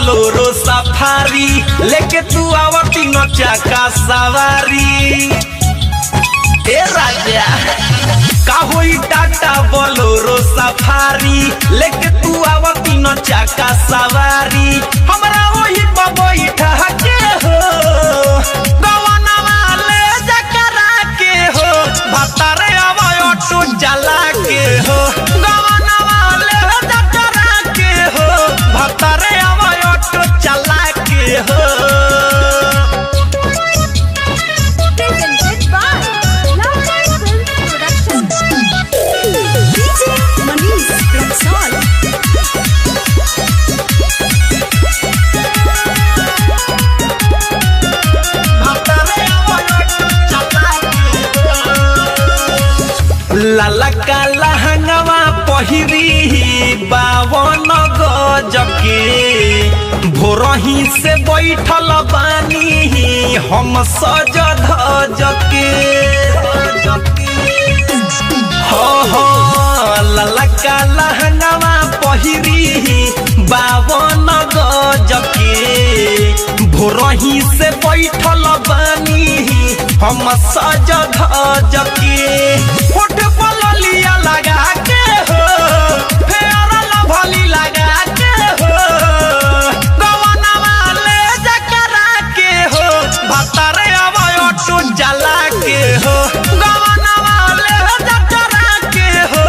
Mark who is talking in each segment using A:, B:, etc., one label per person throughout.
A: Bolero safari लेके तू आवती न चाका सवारी ए राजा का होई टाटा बोलोरो सफारी लेके तू आवती न चाका सवारी हमरा वही बबई ठहके हो गवनवा ले जकरा के हो भतारे आवा ऑटो जला के हो गवनवा ले जकरा के हो भतारे आवा ऑटो चला के हो लाला का लहंगवा पहिरी बावन गजके भोरही से बैठल बानी हम सज धजके हो लाला का लहंगवा पहिरी बावन गजके भोरही से बैठल बानी हम सज धजके होठ पललिया लगा के हो फेर लभली लगा के हो गवनवा ले जकरा के हो भतारे आवा ऑटो जला के हो गवनवा ले जकरा के हो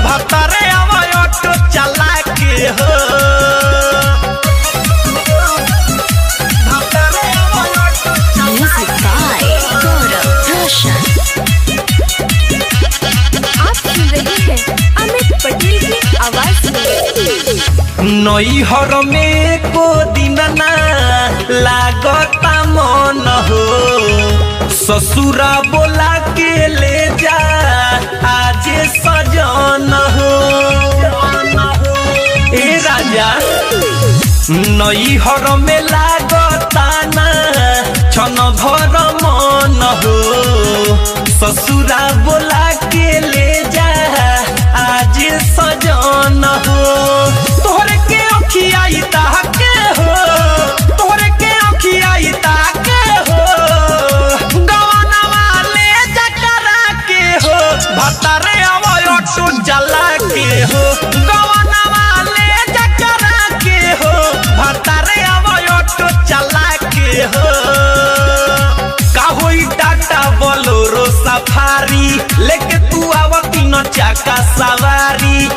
A: भतारे आवा ऑटो चला के हो नैहर में को दिन ना लागता मन हो ससुरा बोला के ले जा आज सजन हो ए राजा नैहर में लागता ना छन भर मन हो ससुरा बोला के ले जा आज सजन हो तोहरे के अखियाई ताके हो तोहरे के अखियाई ताके हो गवनवा ले जकरा के हो भतारे आवा ऑटो जला के हो गवनवा ले जकरा के हो भतारे आवा ऑटो चला के हो का होई टाटा बोलोरो सफारी लेके तू आवती न चाका सवारी